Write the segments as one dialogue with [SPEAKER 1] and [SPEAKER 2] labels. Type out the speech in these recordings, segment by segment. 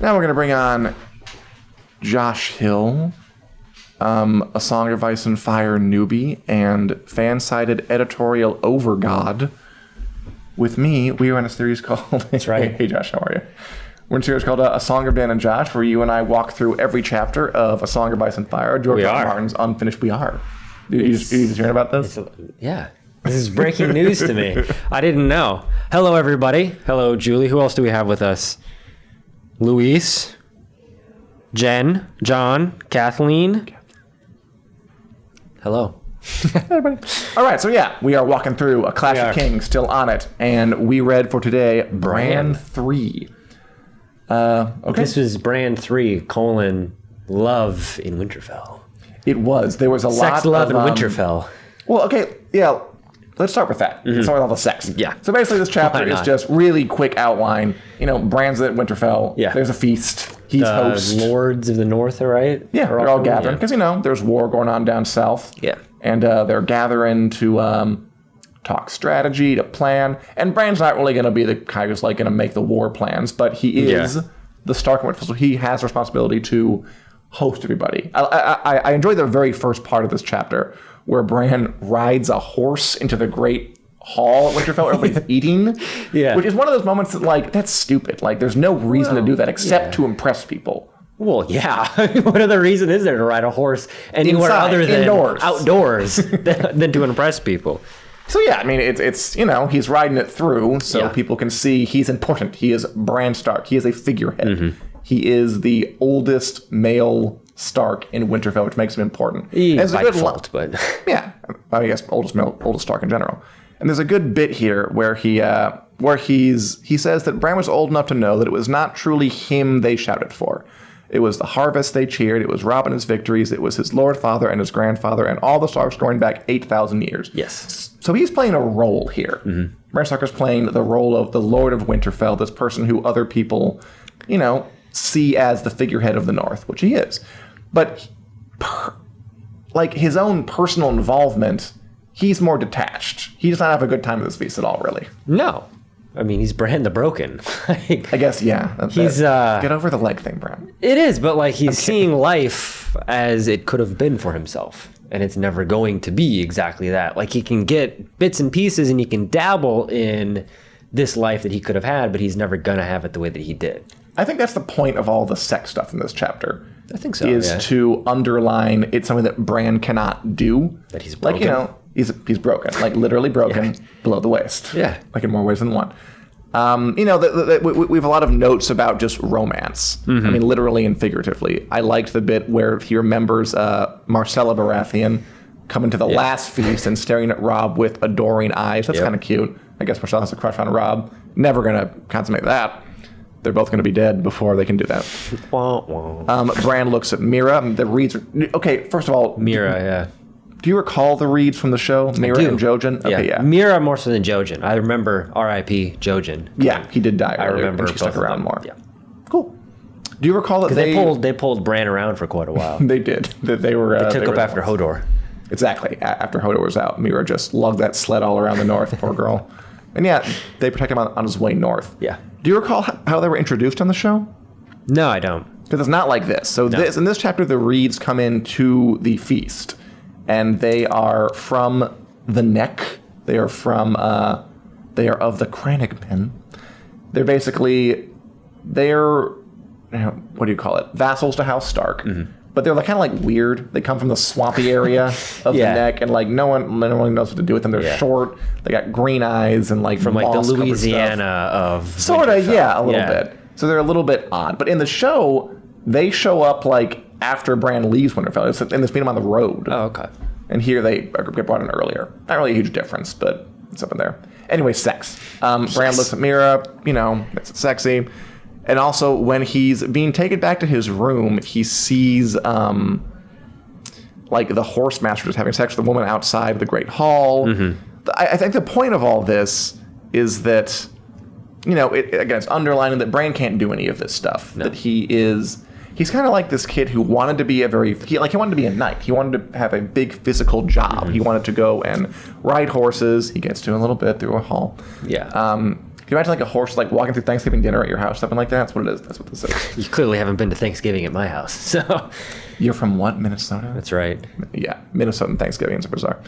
[SPEAKER 1] Now we're going to bring on Josh Hill, A Song of Ice and Fire newbie, and fan-sided editorial overgod. With me, we are in a series called...
[SPEAKER 2] That's right.
[SPEAKER 1] Hey, Josh, how are you? We're in a series called A Song of Dan and Josh, where you and I walk through every chapter of A Song of Ice and Fire, George R. R. Martin's unfinished We Are. You just hearing about this?
[SPEAKER 2] Yeah. This is breaking news to me. I didn't know. Hello, everybody. Hello, Julie. Who else do we have with us? Luis, Jen, John, Kathleen. Hello.
[SPEAKER 1] All right, so yeah, we are walking through A Clash of Kings, still on it, and we read for today Bran 3. Okay.
[SPEAKER 2] This was Bran 3, Love in Winterfell.
[SPEAKER 1] It was. There was a lot of...
[SPEAKER 2] Sex, love, and Winterfell.
[SPEAKER 1] Well, okay, yeah, let's start with that. Let's start with all the sex.
[SPEAKER 2] Yeah.
[SPEAKER 1] So basically this chapter is just really quick outline. You know, Bran's at Winterfell.
[SPEAKER 2] Yeah.
[SPEAKER 1] There's a feast. He's host.
[SPEAKER 2] Lords of the North, right?
[SPEAKER 1] Yeah, they're all gathering. Because, you know, there's war going on down south.
[SPEAKER 2] Yeah.
[SPEAKER 1] And they're gathering to talk strategy, to plan. And Bran's not really going to be the guy who's like going to make the war plans, but he is the Stark of Winterfell, so he has responsibility to host everybody. I enjoy the very first part of this chapter where Bran rides a horse into the great hall at Winterfell. Everybody's eating, which is one of those moments that, like, that's stupid. Like, there's no reason to do that except to impress people.
[SPEAKER 2] Well, yeah. What other reason is there to ride a horse anywhere other than outdoors than to impress people?
[SPEAKER 1] So yeah, I mean, it's you know, he's riding it through so people can see he's important. He is Bran Stark. He is a figurehead. Mm-hmm. He is the oldest male Stark in Winterfell, which makes him important.
[SPEAKER 2] By default, but
[SPEAKER 1] yeah, I guess oldest Stark in general. And there's a good bit here where he says that Bran was old enough to know that it was not truly him they shouted for. It was the harvest they cheered. It was Robin his victories. It was his Lord Father and his grandfather and all the Starks going back 8,000 years.
[SPEAKER 2] Yes.
[SPEAKER 1] So he's playing a role here. Mm-hmm. Bran Stark is playing the role of the Lord of Winterfell, this person who other people, you know, see as the figurehead of the North, which he is. But like his own personal involvement, he's more detached. He does not have a good time at this feast at all, really.
[SPEAKER 2] No. I mean, he's Bran the Broken.
[SPEAKER 1] I guess, yeah.
[SPEAKER 2] He's
[SPEAKER 1] get over the leg thing, Bran.
[SPEAKER 2] It is, but like he's seeing life as it could have been for himself, and it's never going to be exactly that. Like he can get bits and pieces, and he can dabble in this life that he could have had, but he's never gonna have it the way that he did.
[SPEAKER 1] I think that's the point of all the sex stuff in this chapter.
[SPEAKER 2] I think so.
[SPEAKER 1] Is to underline it's something that Bran cannot do.
[SPEAKER 2] That he's broken.
[SPEAKER 1] Like, you know, he's broken, like literally broken below the waist.
[SPEAKER 2] Yeah.
[SPEAKER 1] Like in more ways than one. You know, we have a lot of notes about just romance. Mm-hmm. I mean, literally and figuratively. I liked the bit where he remembers Marcella Baratheon coming to the last feast and staring at Robb with adoring eyes. That's kind of cute. I guess Marcella has a crush on Robb. Never going to consummate that. They're both going to be dead before they can do that. Bran looks at Mira. The reeds are... Okay, first of all...
[SPEAKER 2] Mira,
[SPEAKER 1] Do you recall the reeds from the show? Mira and Jojen? Okay, yeah.
[SPEAKER 2] Mira more so than Jojen. I remember R.I.P. Jojen.
[SPEAKER 1] Yeah, he did die earlier.
[SPEAKER 2] I remember
[SPEAKER 1] and she stuck around more.
[SPEAKER 2] Yeah.
[SPEAKER 1] Cool. Do you recall that
[SPEAKER 2] they pulled Bran around for quite a while.
[SPEAKER 1] They did. They were...
[SPEAKER 2] They took up after Hodor.
[SPEAKER 1] Exactly. After Hodor was out, Mira just lugged that sled all around the north, poor girl. And yeah, they protect him on his way north.
[SPEAKER 2] Yeah.
[SPEAKER 1] Do you recall how they were introduced on the show?
[SPEAKER 2] No, I don't.
[SPEAKER 1] Because it's not like this. So in this chapter, the reeds come into the feast, and they are from the Neck. They are from they are of the Crannog men. They're basically what do you call it? Vassals to House Stark. Mm-hmm. But they're kind of like weird. They come from the swampy area of the Neck, and like no one knows what to do with them. They're short. They got green eyes and like
[SPEAKER 2] from like the Louisiana of
[SPEAKER 1] sort of a little bit. So they're a little bit odd. But in the show, they show up like after Bran leaves Winterfell. And they meet him on the road.
[SPEAKER 2] Oh, okay.
[SPEAKER 1] And here they get brought in earlier. Not really a huge difference, but it's up in there. Anyway, sex. Bran looks at Mira. You know, it's sexy. And also, when he's being taken back to his room, he sees, like, the horse master just having sex with the woman outside the Great Hall. Mm-hmm. I think the point of all this is that, you know, it's underlining that Bran can't do any of this stuff. No. That he's kind of like this kid who wanted to be he wanted to be a knight. He wanted to have a big physical job. Mm-hmm. He wanted to go and ride horses. He gets to a little bit through a hall.
[SPEAKER 2] Yeah.
[SPEAKER 1] you imagine like a horse like walking through Thanksgiving dinner at your house, something like that? That's what it is. That's what this is.
[SPEAKER 2] You clearly haven't been to Thanksgiving at my house, so.
[SPEAKER 1] You're from what, Minnesota?
[SPEAKER 2] That's right.
[SPEAKER 1] Yeah, Minnesotan Thanksgivings are bizarre.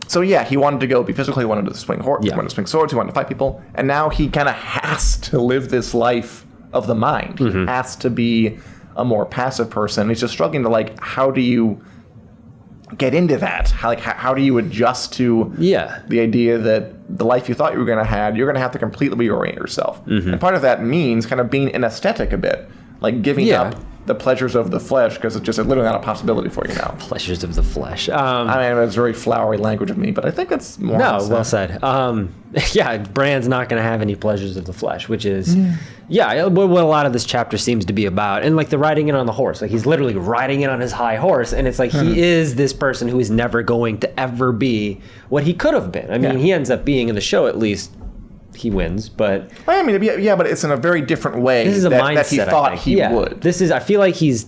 [SPEAKER 1] So yeah, he wanted to go be physical. He wanted to swing horse. He wanted to swing swords. He wanted to fight people, and now he kind of has to live this life of the mind. He has to be a more passive person. He's just struggling to like, how do you get into that? How do you adjust to the idea that the life you thought you were going to have, you're going to have to completely reorient yourself. And part of that means kind of being an aesthetic a bit, like giving up the pleasures of the flesh, because it's literally not a possibility for you now.
[SPEAKER 2] Pleasures of the flesh.
[SPEAKER 1] I mean, it's very flowery language of me, but I think it's more.
[SPEAKER 2] No, well said. Bran's not going to have any pleasures of the flesh, which is, what a lot of this chapter seems to be about. And like the riding in on the horse, like he's literally riding in on his high horse, and it's like he is this person who is never going to ever be what he could have been. I mean, he ends up being in the show at least. He wins, but
[SPEAKER 1] I mean, but it's in a very different way.
[SPEAKER 2] This is a mindset
[SPEAKER 1] that he thought he would.
[SPEAKER 2] I feel like he's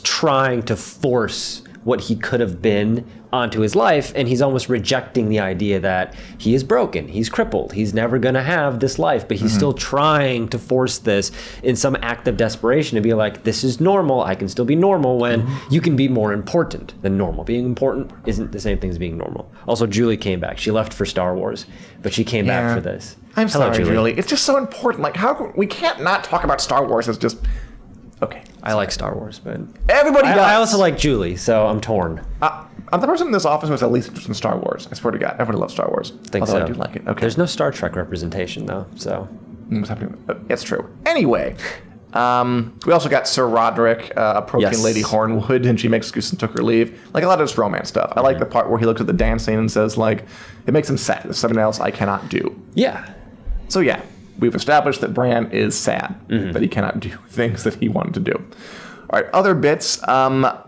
[SPEAKER 2] trying to force what he could have been onto his life, and he's almost rejecting the idea that he is broken, he's crippled, he's never going to have this life, but he's still trying to force this in some act of desperation to be like, this is normal, I can still be normal, when you can be more important than normal. Being important isn't the same thing as being normal. Also, Julie came back. She left for Star Wars, but she came back for this.
[SPEAKER 1] I'm sorry, Julie. It's just so important. Like, we can't not talk about Star Wars as just... Okay.
[SPEAKER 2] I like Star Wars, but...
[SPEAKER 1] Everybody does.
[SPEAKER 2] I also like Julie, so I'm torn.
[SPEAKER 1] I'm the person in this office who is at least interested in Star Wars. I swear to God. Everybody loves Star Wars. I do like it. Okay.
[SPEAKER 2] There's no Star Trek representation, though, so...
[SPEAKER 1] What's happening? It's true. Anyway, we also got Sir Roderick approaching Lady Hornwood, and she makes excuse and took her leave. Like, a lot of this romance stuff. I like the part where he looks at the dancing and says, like, it makes him sad. There's something else I cannot do.
[SPEAKER 2] Yeah.
[SPEAKER 1] So, yeah. We've established that Bran is sad, that he cannot do things that he wanted to do. All right, other bits.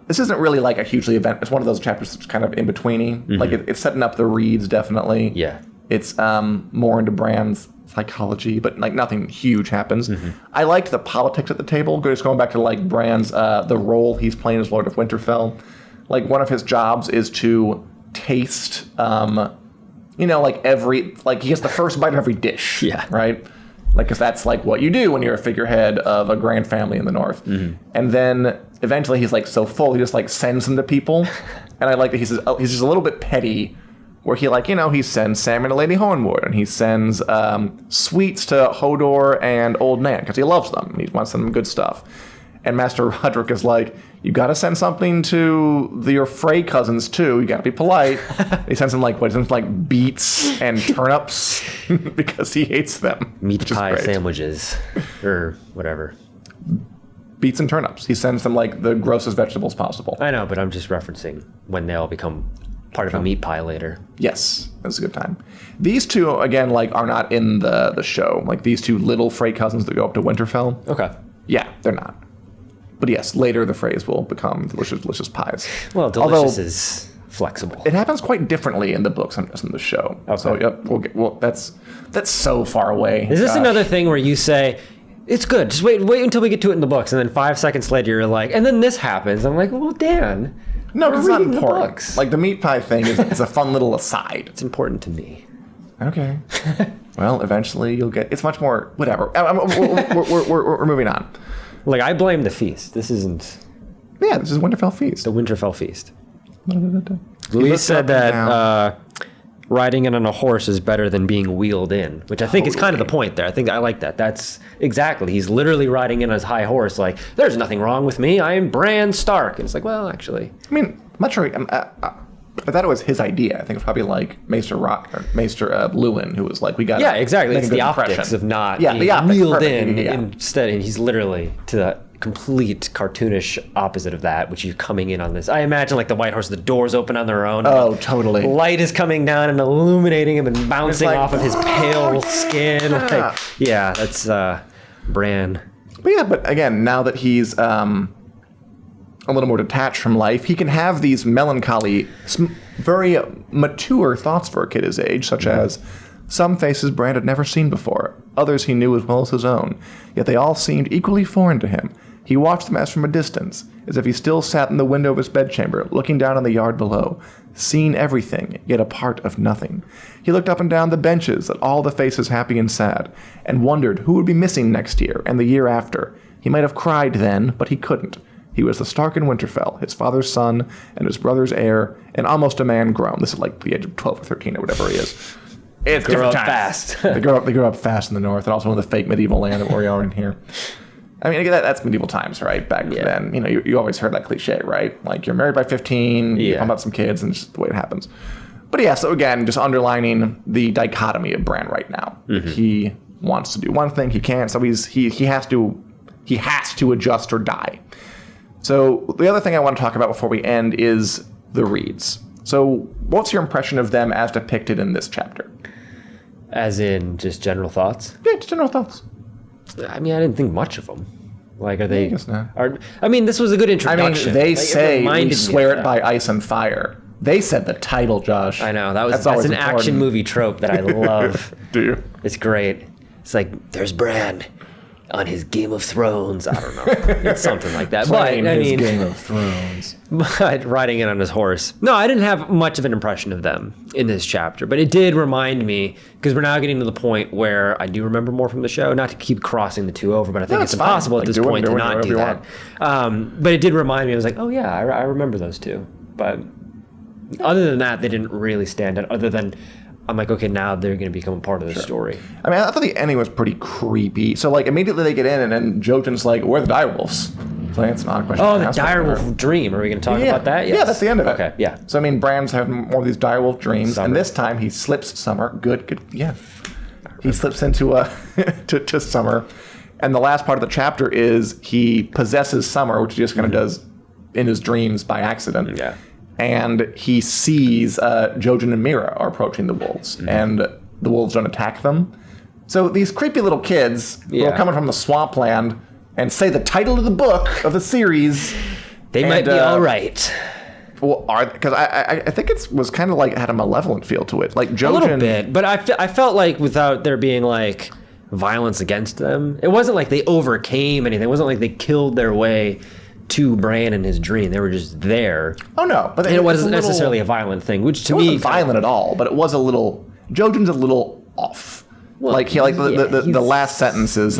[SPEAKER 1] This isn't really like a hugely event. It's one of those chapters that's kind of in betweeny. Like it's setting up the reads, definitely.
[SPEAKER 2] Yeah.
[SPEAKER 1] It's more into Bran's psychology, but like nothing huge happens. I liked the politics at the table. Just going back to like Bran's the role he's playing as Lord of Winterfell. Like one of his jobs is to taste. Like he gets the first bite of every dish.
[SPEAKER 2] Yeah.
[SPEAKER 1] Right. Like, because that's like what you do when you're a figurehead of a grand family in the North. And then eventually he's like so full, he just like sends them to people. And I like that he says, he's just a little bit petty, where he he sends salmon to Lady Hornwood, and he sends sweets to Hodor and Old Man because he loves them. He wants them good stuff. And Master Roderick is like, you got to send something to your Frey cousins too. You got to be polite. He sends them he sends beets and turnips because he hates them.
[SPEAKER 2] Meat pie sandwiches or whatever.
[SPEAKER 1] Beets and turnips. He sends them the grossest vegetables possible.
[SPEAKER 2] I know, but I'm just referencing when they all become part of a meat pie later.
[SPEAKER 1] Yes, that's a good time. These two, again, are not in the show. Like these two little Frey cousins that go up to Winterfell.
[SPEAKER 2] Okay.
[SPEAKER 1] Yeah, they're not. But yes, later the phrase will become delicious pies.
[SPEAKER 2] Well, delicious is flexible.
[SPEAKER 1] It happens quite differently in the books than in the show.
[SPEAKER 2] Okay.
[SPEAKER 1] So yep, that's so far away.
[SPEAKER 2] Is this another thing where you say, it's good, just wait until we get to it in the books, and then 5 seconds later you're like, and then this happens. I'm like, well, Dan.
[SPEAKER 1] No, because it's not important.
[SPEAKER 2] The books.
[SPEAKER 1] Like the meat pie thing is a fun little aside.
[SPEAKER 2] It's important to me.
[SPEAKER 1] Okay. Well, eventually you'll get. It's much more. Whatever. We're moving on.
[SPEAKER 2] Like, I blame the feast. This isn't...
[SPEAKER 1] Yeah, this is Winterfell Feast.
[SPEAKER 2] The Winterfell Feast. Louise said that riding in on a horse is better than being wheeled in, which I think is kind of the point there. I like that. That's exactly. He's literally riding in on his high horse like, there's nothing wrong with me. I am Bran Stark. And it's like, well, actually...
[SPEAKER 1] I mean, I'm not sure... I thought it was his idea. I think it's probably Maester Lewin, who was like, we got
[SPEAKER 2] yeah, exactly. It's the optics of not being wheeled in instead. And he's literally to the complete cartoonish opposite of that, which you're coming in on this. I imagine the White Horse, the doors open on their own.
[SPEAKER 1] Oh, totally.
[SPEAKER 2] Light is coming down and illuminating him and bouncing off of his pale skin.
[SPEAKER 1] Yeah.
[SPEAKER 2] That's Bran.
[SPEAKER 1] But again, now that he's... a little more detached from life, he can have these melancholy, very mature thoughts for a kid his age, such as, some faces Bran had never seen before, others he knew as well as his own, yet they all seemed equally foreign to him. He watched them as from a distance, as if he still sat in the window of his bedchamber, looking down on the yard below, seeing everything, yet a part of nothing. He looked up and down the benches at all the faces happy and sad, and wondered who would be missing next year and the year after. He might have cried then, but he couldn't. He was the Stark in Winterfell, his father's son, and his brother's heir, and almost a man grown. This is like the age of 12 or 13 or whatever he is. It's
[SPEAKER 2] Grow
[SPEAKER 1] different
[SPEAKER 2] up
[SPEAKER 1] times.
[SPEAKER 2] fast.
[SPEAKER 1] They grow up fast in the north, and also in the fake medieval land that we are in here. I mean, again, that's medieval times, right? Back then, you always heard that cliche, right? Like, you're married by 15, you pump out some kids, and it's just the way it happens. But yeah, so again, just underlining the dichotomy of Bran right now. Mm-hmm. He wants to do one thing, he can't, so he has to adjust or die. So the other thing I want to talk about before we end is the Reeds. So what's your impression of them as depicted in this chapter?
[SPEAKER 2] As in just general thoughts?
[SPEAKER 1] Yeah, just general thoughts.
[SPEAKER 2] I mean, I didn't think much of them. Like, are they?
[SPEAKER 1] I guess not.
[SPEAKER 2] I mean, this was a good introduction.
[SPEAKER 1] I mean, they say we swear it by ice and fire. They said the title, Josh.
[SPEAKER 2] I know that's an important action movie trope that I love.
[SPEAKER 1] Do you?
[SPEAKER 2] It's great. It's like there's Bran on his Game of Thrones. I don't know. It's something like that.
[SPEAKER 1] Playing his Game of Thrones.
[SPEAKER 2] But riding it on his horse. No, I didn't have much of an impression of them in this chapter, but it did remind me, because we're now getting to the point where I do remember more from the show, not to keep crossing the two over, but I think it's impossible at this point to not do that. But it did remind me, I was like, oh yeah, I remember those two. But other than that, they didn't really stand out, other than I'm like, okay, now they're going to become a part of the story.
[SPEAKER 1] I mean, I thought the ending was pretty creepy. So, like, immediately they get in, and then Jotun's like, where are the direwolves? So that's not a question.
[SPEAKER 2] Oh, the direwolf dream. Are we going to talk about that? Yes.
[SPEAKER 1] Yeah, that's the end of it.
[SPEAKER 2] Okay, yeah.
[SPEAKER 1] So, I mean, Bran's having more of these direwolf dreams, and this time he slips Summer. Good, yeah. He slips into to Summer. And the last part of the chapter is he possesses Summer, which he just kind of does in his dreams by accident.
[SPEAKER 2] Yeah.
[SPEAKER 1] And he sees Jojen and Mira are approaching the wolves, and the wolves don't attack them. So these creepy little kids who are coming from the swampland and say the title of the book of the series.
[SPEAKER 2] They might be all right.
[SPEAKER 1] Well, because I think it was kind of like had a malevolent feel to it, like Jojen.
[SPEAKER 2] A little bit, but I felt like without there being like violence against them, it wasn't like they overcame anything. It wasn't like they killed their way to Bran in his dream. They were just there.
[SPEAKER 1] Oh no, but
[SPEAKER 2] it wasn't necessarily a violent thing, which to me
[SPEAKER 1] wasn't violent at all. But it was a little. Jojen's a little off. Well, the last sentence is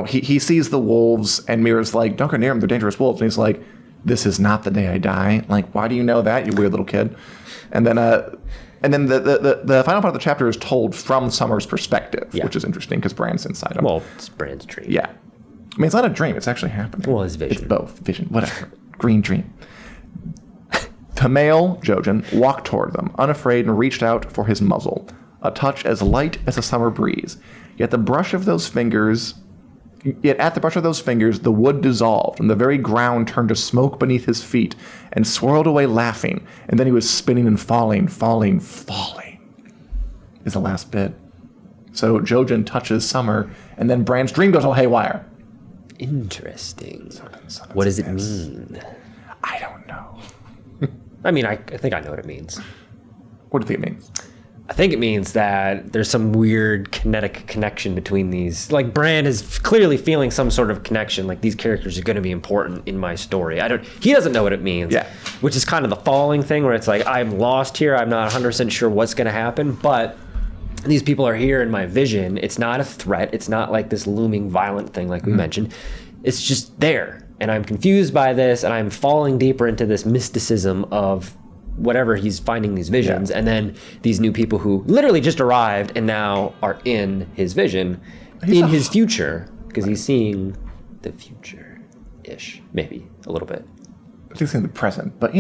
[SPEAKER 1] he sees the wolves and Mira's like, don't go near them, they're dangerous wolves, and he's like, this is not the day I die. Like, why do you know that, you weird little kid? And then the final part of the chapter is told from Summer's perspective, which is interesting because Bran's inside him.
[SPEAKER 2] Well, it's Bran's dream.
[SPEAKER 1] Yeah. I mean, it's not a dream. It's actually happening.
[SPEAKER 2] Well, it's vision.
[SPEAKER 1] It's both. Vision. Whatever. Green dream. The male, Jojen, walked toward them, unafraid, and reached out for his muzzle, a touch as light as a summer breeze. Yet at the brush of those fingers, the wood dissolved, and the very ground turned to smoke beneath his feet, and swirled away laughing, and then he was spinning and falling, is the last bit. So Jojen touches Summer, and then Bran's dream goes all haywire.
[SPEAKER 2] Interesting. What does it mean?
[SPEAKER 1] I don't know.
[SPEAKER 2] I mean, I think I know what it means.
[SPEAKER 1] What do you think it means?
[SPEAKER 2] I think it means that there's some weird kinetic connection between these. Like, Bran is clearly feeling some sort of connection. Like, these characters are going to be important in my story. He doesn't know what it means.
[SPEAKER 1] Yeah.
[SPEAKER 2] Which is kind of the falling thing where it's like, I'm lost here. I'm not 100% sure what's going to happen. But these people are here in my vision. It's not a threat. It's not like this looming violent thing like we mentioned. It's just there. And I'm confused by this, and I'm falling deeper into this mysticism of whatever he's finding these visions. And then these new people who literally just arrived and now are in his vision, in his future, because he's seeing the future-ish, maybe a little bit.
[SPEAKER 1] I think he's in the present, but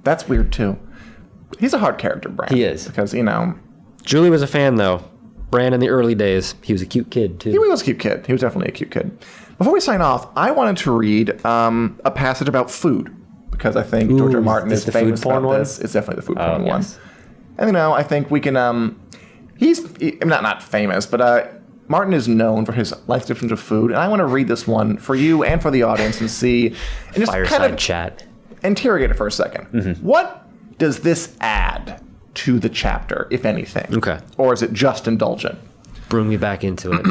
[SPEAKER 1] that's weird too. He's a hard character, Bran.
[SPEAKER 2] He is.
[SPEAKER 1] Because,
[SPEAKER 2] Julie was a fan, though. Bran in the early days. He was a cute kid, too.
[SPEAKER 1] He was a cute kid. He was definitely a cute kid. Before we sign off, I wanted to read a passage about food, because I think George R. Martin is famous about this. It's definitely the food porn one. And, I think we can... he's not famous, but Martin is known for his life descriptions of food, and I want to read this one for you and for the audience and see... And just
[SPEAKER 2] Fireside
[SPEAKER 1] kind of
[SPEAKER 2] chat.
[SPEAKER 1] Interrogate it for a second. Mm-hmm. What does this add to the chapter, if anything?
[SPEAKER 2] Okay.
[SPEAKER 1] Or is it just indulgent?
[SPEAKER 2] Bring me back into it.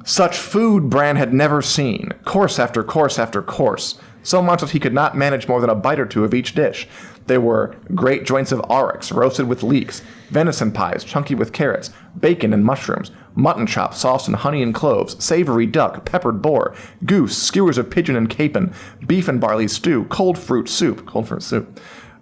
[SPEAKER 1] Such food Bran had never seen, course after course after course, so much that he could not manage more than a bite or two of each dish. There were great joints of aurochs roasted with leeks, venison pies chunky with carrots, bacon and mushrooms, mutton chops sauced in honey and cloves, savory duck, peppered boar, goose, skewers of pigeon and capon, beef and barley stew, cold fruit soup.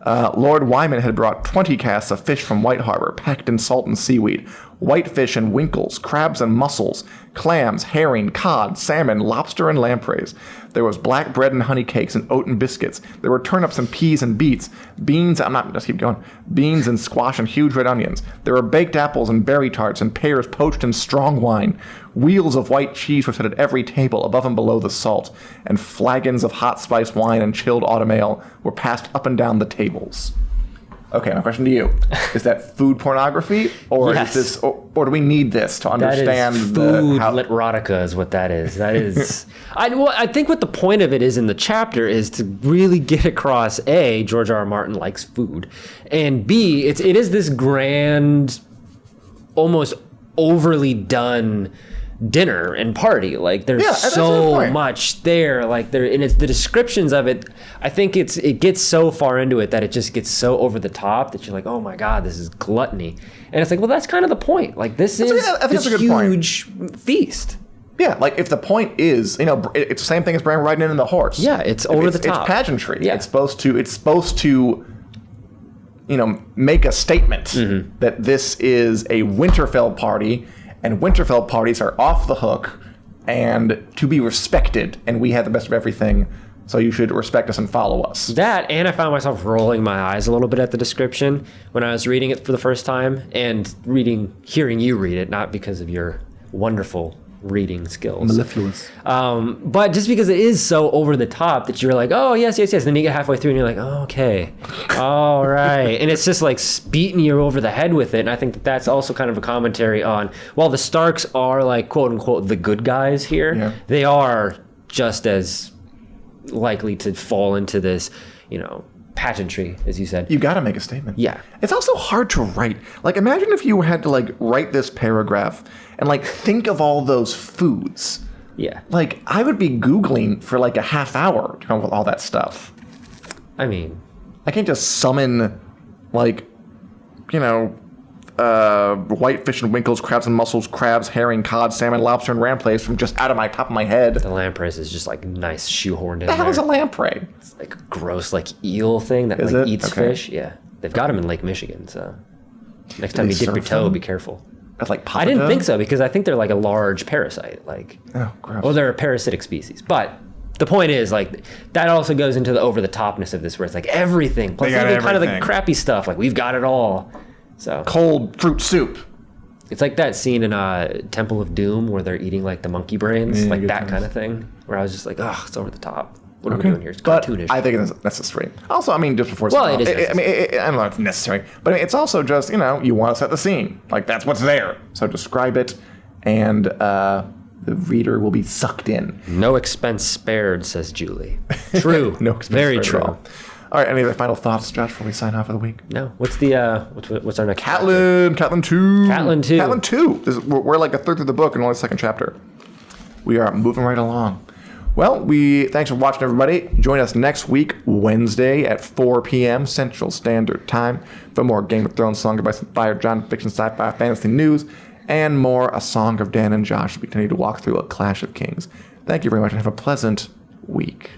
[SPEAKER 1] Lord Wyman had brought 20 casks of fish from White Harbor, packed in salt and seaweed, whitefish and winkles, crabs and mussels, clams, herring, cod, salmon, lobster, and lampreys. There was black bread and honey cakes and oaten biscuits. There were turnips and peas and beets, beans and squash and huge red onions. There were baked apples and berry tarts and pears poached in strong wine. Wheels of white cheese were set at every table above and below the salt, and flagons of hot spiced wine and chilled autumn ale were passed up and down the tables. Okay, my question to you. Is that food pornography, or
[SPEAKER 2] Yes.
[SPEAKER 1] is this, or do we need this to understand
[SPEAKER 2] that is food literatica is what that is. That is, I think what the point of it is in the chapter is to really get across, A, George R. R. Martin likes food, and B, it is this grand, almost overly done dinner and party. Like there's so much there, like there, and it's the descriptions of it. I think it gets so far into it that it just gets so over the top that you're like, oh my god, this is gluttony. And it's like, well, that's kind of the point. Like this is this huge feast.
[SPEAKER 1] Yeah, like if the point is, it's the same thing as Bran riding in the horse.
[SPEAKER 2] Yeah, it's over the top.
[SPEAKER 1] It's pageantry.
[SPEAKER 2] Yeah.
[SPEAKER 1] It's supposed to make a statement that this is a Winterfell party, and Winterfell parties are off the hook and to be respected, and we have the best of everything, so you should respect us and follow us.
[SPEAKER 2] That, and I found myself rolling my eyes a little bit at the description when I was reading it for the first time, and hearing you read it, not because of your wonderful reading skills.
[SPEAKER 1] Mellifluous.
[SPEAKER 2] But just because it is so over the top that you're like, oh, yes. Then you get halfway through and you're like, oh, okay. All right. And it's just like beating you over the head with it. And I think that's also kind of a commentary on, while the Starks are like, quote unquote, the good guys here, they are just as likely to fall into this, pageantry, as you said.
[SPEAKER 1] You got to make a statement.
[SPEAKER 2] Yeah.
[SPEAKER 1] It's also hard to write. Like, imagine if you had to, write this paragraph and, think of all those foods.
[SPEAKER 2] Yeah.
[SPEAKER 1] Like, I would be Googling for, a half hour to come up with all that stuff.
[SPEAKER 2] I mean,
[SPEAKER 1] I can't just summon, whitefish and winkles, crabs and mussels, crabs, herring, cod, salmon, lobster, and lampreys from just out of my top of my head.
[SPEAKER 2] the lampreys is just nice shoehorned in
[SPEAKER 1] The hell
[SPEAKER 2] there.
[SPEAKER 1] is a lamprey?
[SPEAKER 2] It's like a gross eel thing that eats fish. Yeah. They've got them in Lake Michigan, so next time you dip your toe, be careful.
[SPEAKER 1] That's
[SPEAKER 2] I didn't think so, because I think they're a large parasite.
[SPEAKER 1] Oh, gross.
[SPEAKER 2] Well, they're a parasitic species. But the point is, that also goes into the over-the-topness of this, where it's everything. Plus, even kind of the crappy stuff. We've got it all. So
[SPEAKER 1] cold fruit soup.
[SPEAKER 2] it's like that scene in Temple of Doom where they're eating the monkey brains, that kind of thing. Where I was just like, oh, it's over the top. What are we doing here? It's cartoonish.
[SPEAKER 1] I think it's necessary. Also, just before...
[SPEAKER 2] Well, it is necessary.
[SPEAKER 1] I don't know if it's necessary, but it's also just, you want to set the scene. That's what's there. So describe it, and the reader will be sucked in.
[SPEAKER 2] No expense spared, says Julie. True.
[SPEAKER 1] No expense
[SPEAKER 2] Very
[SPEAKER 1] spared at
[SPEAKER 2] true.
[SPEAKER 1] all. All right, any other final thoughts, Josh, before we sign off for the week?
[SPEAKER 2] No. What's the what's our next
[SPEAKER 1] Catelyn 2.
[SPEAKER 2] Catelyn 2.
[SPEAKER 1] We're a third through the book and only the second chapter. We are moving right along. Well, thanks for watching, everybody. Join us next week, Wednesday at 4 p.m. Central Standard Time for more Game of Thrones, Song of Fire, John Fiction, Sci-Fi, Fantasy News, and more A Song of Dan and Josh. We continue to walk through A Clash of Kings. Thank you very much and have a pleasant week.